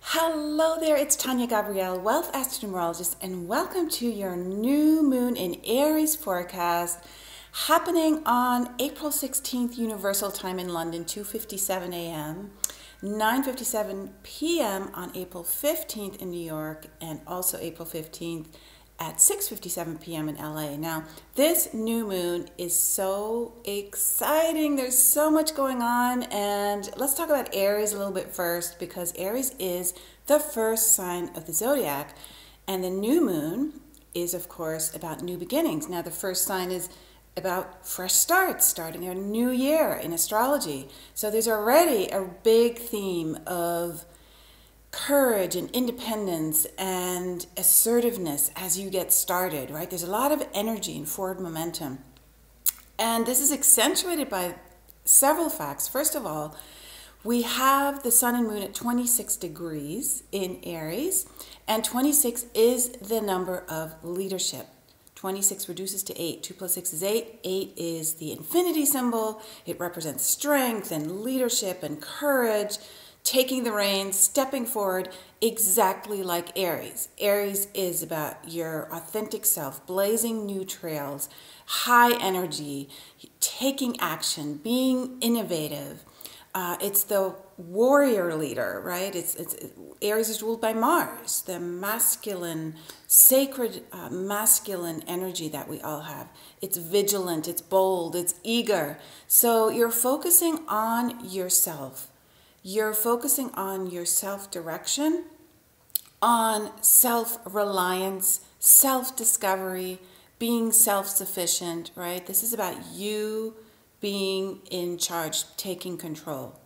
Hello there, it's Tanya Gabrielle, Wealth Astronumerologist, and welcome to your new moon in Aries forecast happening on April 16th Universal Time in London, 2:57 a.m., 9:57 p.m. on April 15th in New York, and also April 15th at 6:57 p.m. in LA. Now, this new moon is so exciting. There's so much going on, and let's talk about Aries a little bit first, because Aries is the first sign of the zodiac, and the new moon is, of course, about new beginnings. Now, the first sign is about fresh starts, starting a new year in astrology. So there's already a big theme of courage and independence and assertiveness as you get started, right? There's a lot of energy and forward momentum. And this is accentuated by several facts. First of all, we have the sun and moon at 26 degrees in Aries, and 26 is the number of leadership. 26 reduces to 8. 2 plus 6 is 8. 8 is the infinity symbol. It represents strength and leadership and courage, taking the reins, stepping forward, exactly like Aries. Aries is about your authentic self, blazing new trails, high energy, taking action, being innovative. It's the warrior leader, right? Aries is ruled by Mars, the masculine, sacred masculine energy that we all have. It's vigilant, it's bold, it's eager. So you're focusing on yourself. You're focusing on your self-direction, on self-reliance, self-discovery, being self-sufficient, right? This is about you being in charge, taking control.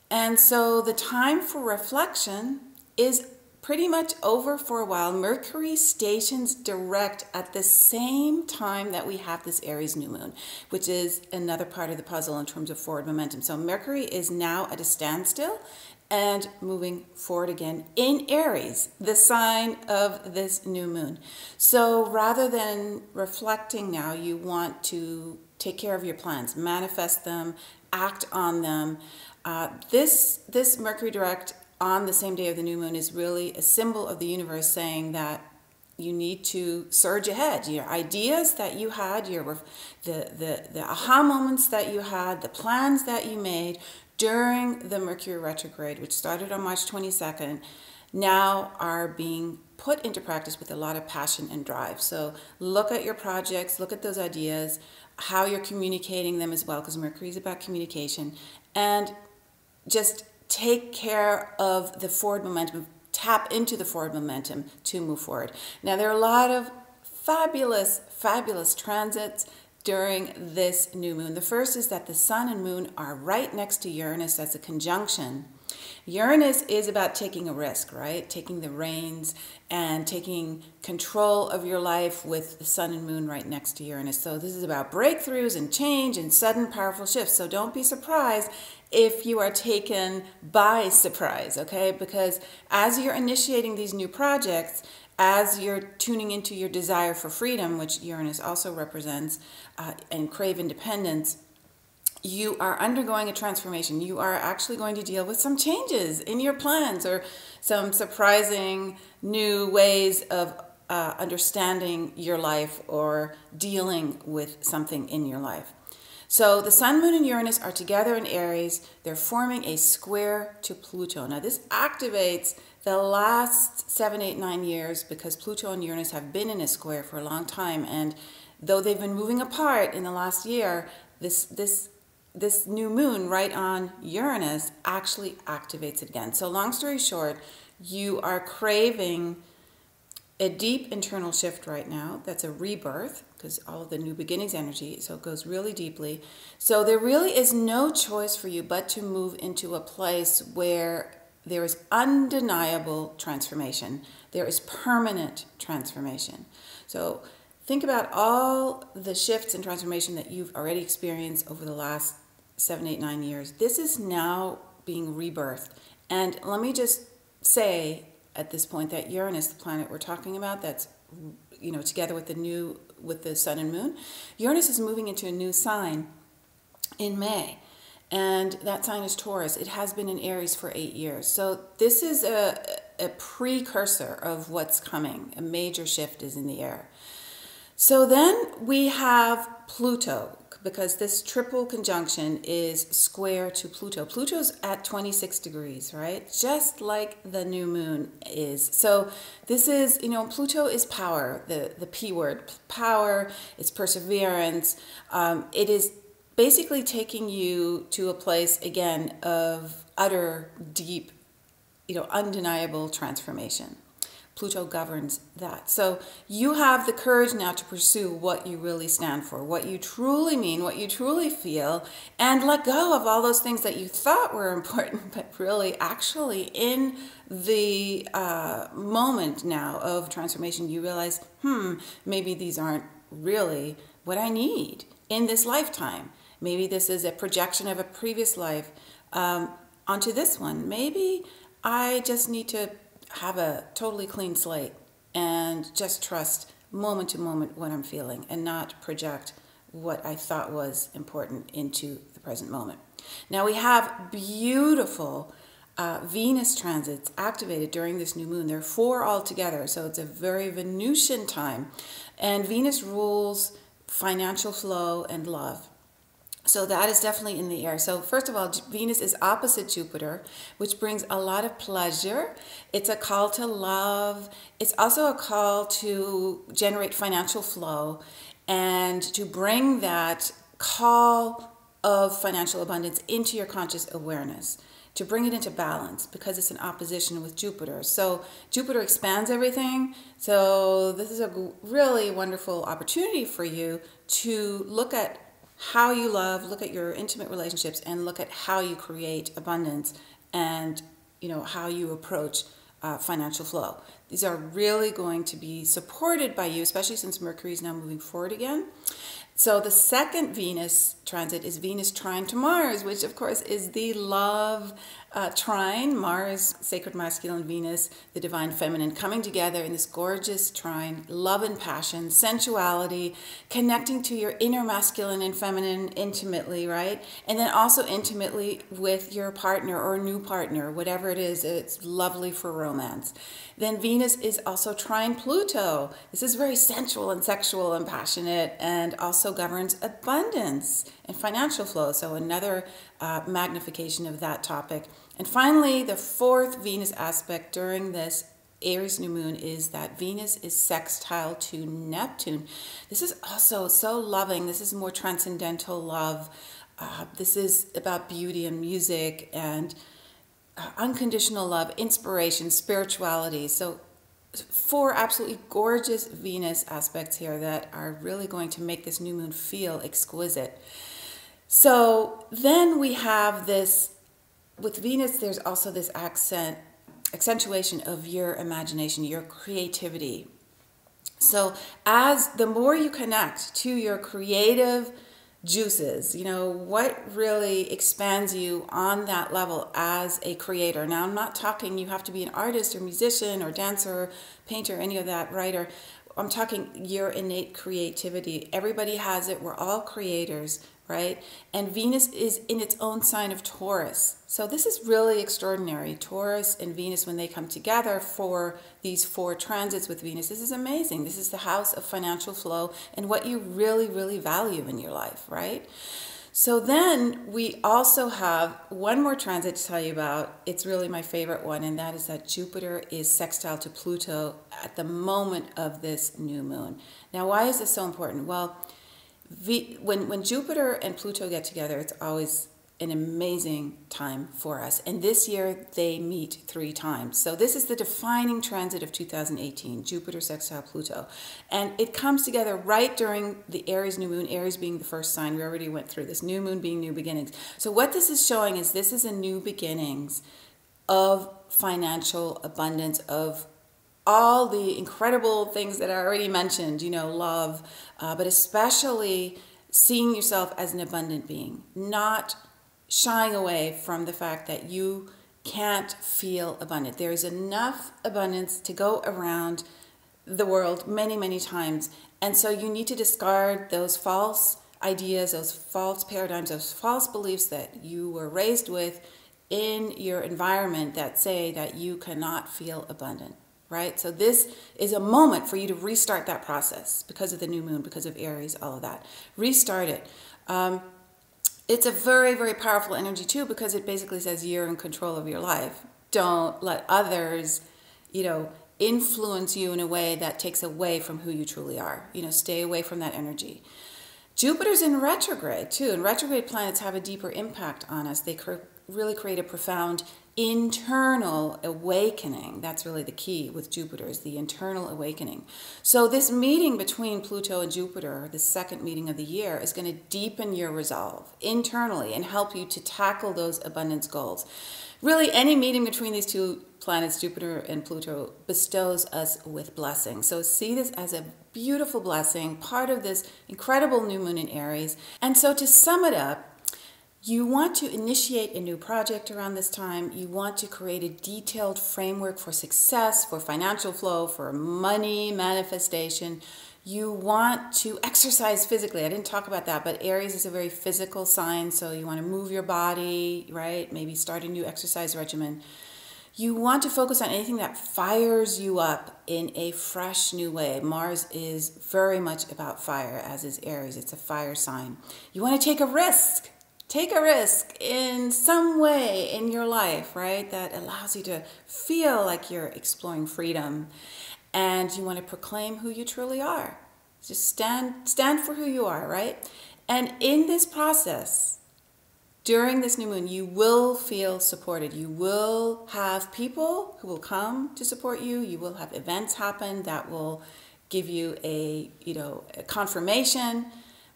And so the time for reflection is pretty much over for a while. Mercury stations direct at the same time that we have this Aries new moon, which is another part of the puzzle in terms of forward momentum. So Mercury is now at a standstill and moving forward again in Aries, the sign of this new moon. So rather than reflecting now, you want to take care of your plans, manifest them, act on them. This Mercury direct on the same day of the new moon is really a symbol of the universe saying that you need to surge ahead. Your ideas that you had, the aha moments that you had, the plans that you made during the Mercury retrograde, which started on March 22nd, now are being put into practice with a lot of passion and drive. So look at your projects, look at those ideas, how you're communicating them as well, because Mercury is about communication, and just take care of the forward momentum, tap into the forward momentum to move forward. Now, there are a lot of fabulous, fabulous transits during this new moon. The first is that the sun and moon are right next to Uranus as a conjunction. Uranus is about taking a risk, right? Taking the reins and taking control of your life with the sun and moon right next to Uranus. So this is about breakthroughs and change and sudden powerful shifts. So don't be surprised if you are taken by surprise, okay? Because as you're initiating these new projects, as you're tuning into your desire for freedom, which Uranus also represents, and crave independence, you are undergoing a transformation. You are actually going to deal with some changes in your plans or some surprising new ways of understanding your life or dealing with something in your life. So the sun, moon, and Uranus are together in Aries. They're forming a square to Pluto. Now this activates the last 7, 8, 9 years because Pluto and Uranus have been in a square for a long time. And though they've been moving apart in the last year, this new moon right on Uranus actually activates it again. So long story short, you are craving a deep internal shift right now. That's a rebirth, because all of the new beginnings energy, so it goes really deeply. So there really is no choice for you but to move into a place where there is undeniable transformation. There is permanent transformation. So think about all the shifts and transformation that you've already experienced over the last 7, 8, 9 years. This is now being rebirthed. And let me just say at this point that Uranus, the planet we're talking about, that's, you know, together with the sun and moon, Uranus is moving into a new sign in May. And that sign is Taurus. It has been in Aries for 8 years. So this is a precursor of what's coming. A major shift is in the air. So then we have Pluto, because this triple conjunction is square to Pluto. Pluto's at 26 degrees, right? Just like the new moon is. So this is, Pluto is power, the P word, power, it's perseverance. It is basically taking you to a place, again, of utter, deep, undeniable transformation. Pluto governs that. So you have the courage now to pursue what you really stand for, what you truly mean, what you truly feel, and let go of all those things that you thought were important, but really, actually, in the moment now of transformation, you realize, maybe these aren't really what I need in this lifetime. Maybe this is a projection of a previous life onto this one. Maybe I just need to have a totally clean slate and just trust moment to moment what I'm feeling and not project what I thought was important into the present moment. Now we have beautiful Venus transits activated during this new moon. There are 4 altogether, so it's a very Venusian time. And Venus rules financial flow and love. So that is definitely in the air. So first of all, Venus is opposite Jupiter, which brings a lot of pleasure. It's a call to love. It's also a call to generate financial flow and to bring that call of financial abundance into your conscious awareness, to bring it into balance, because it's in opposition with Jupiter. So Jupiter expands everything. So this is a really wonderful opportunity for you to look at how you love, look at your intimate relationships, and look at how you create abundance and how you approach financial flow. These are really going to be supported by you, especially since Mercury is now moving forward again. So the second Venus transit is Venus trine to Mars, which of course is the love trine. Mars, sacred masculine, Venus, the divine feminine, coming together in this gorgeous trine, love and passion, sensuality, connecting to your inner masculine and feminine intimately, right? And then also intimately with your partner or new partner, whatever it is, it's lovely for romance. Then Venus is also trine Pluto. This is very sensual and sexual and passionate, and also governs abundance and financial flow. So another magnification of that topic. And finally, the 4th Venus aspect during this Aries new moon is that Venus is sextile to Neptune. This is also so loving. This is more transcendental love. This is about beauty and music and unconditional love, inspiration, spirituality. So 4 absolutely gorgeous Venus aspects here that are really going to make this new moon feel exquisite. So then we have this, with Venus, there's also this accentuation of your imagination, your creativity. So as the more you connect to your creative juices, what really expands you on that level as a creator. Now, I'm not talking you have to be an artist or musician or dancer, painter, any of that, writer. I'm talking your innate creativity. Everybody has it. We're all creators, right? And Venus is in its own sign of Taurus. So this is really extraordinary. Taurus and Venus, when they come together for these 4 transits with Venus, this is amazing. This is the house of financial flow and what you really, really value in your life, right? So then we also have one more transit to tell you about. It's really my favorite one, and that is that Jupiter is sextile to Pluto at the moment of this new moon. Now, why is this so important? Well, when Jupiter and Pluto get together, it's always an amazing time for us. And this year, they meet 3 times. So this is the defining transit of 2018, Jupiter sextile Pluto. And it comes together right during the Aries new moon, Aries being the first sign. We already went through this, new moon being new beginnings. So what this is showing is this is a new beginnings of financial abundance, of all the incredible things that I already mentioned, love, but especially seeing yourself as an abundant being, not shying away from the fact that you can't feel abundant. There is enough abundance to go around the world many, many times. And so you need to discard those false ideas, those false paradigms, those false beliefs that you were raised with in your environment that say that you cannot feel abundant, right? So this is a moment for you to restart that process because of the new moon, because of Aries, all of that. Restart it. It's a very, very powerful energy too, because it basically says you're in control of your life. Don't let others, influence you in a way that takes away from who you truly are. Stay away from that energy. Jupiter's in retrograde too, and retrograde planets have a deeper impact on us. They really create a profound internal awakening. That's really the key with Jupiter, is the internal awakening. So this meeting between Pluto and Jupiter, the second meeting of the year, is going to deepen your resolve internally and help you to tackle those abundance goals. Really, any meeting between these two planets, Jupiter and Pluto, bestows us with blessings. So see this as a beautiful blessing, part of this incredible new moon in Aries. And so to sum it up, you want to initiate a new project around this time. You want to create a detailed framework for success, for financial flow, for money manifestation. You want to exercise physically. I didn't talk about that, but Aries is a very physical sign, so you want to move your body, right? Maybe start a new exercise regimen. You want to focus on anything that fires you up in a fresh new way. Mars is very much about fire, as is Aries. It's a fire sign. You want to take a risk. Take a risk in some way in your life, right? That allows you to feel like you're exploring freedom. And you want to proclaim who you truly are. Just stand for who you are, right? And in this process, during this new moon, you will feel supported. You will have people who will come to support you. You will have events happen that will give you a confirmation,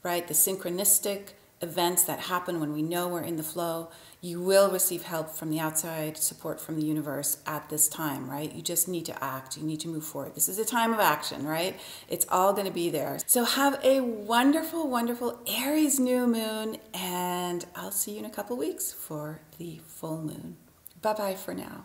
right? The synchronistic events that happen when we know we're in the flow. You will receive help from the outside, support from the universe at this time, right? You just need to act. You need to move forward. This is a time of action, right? It's all going to be there. So have a wonderful, wonderful Aries new moon, and I'll see you in a couple weeks for the full moon. Bye-bye for now.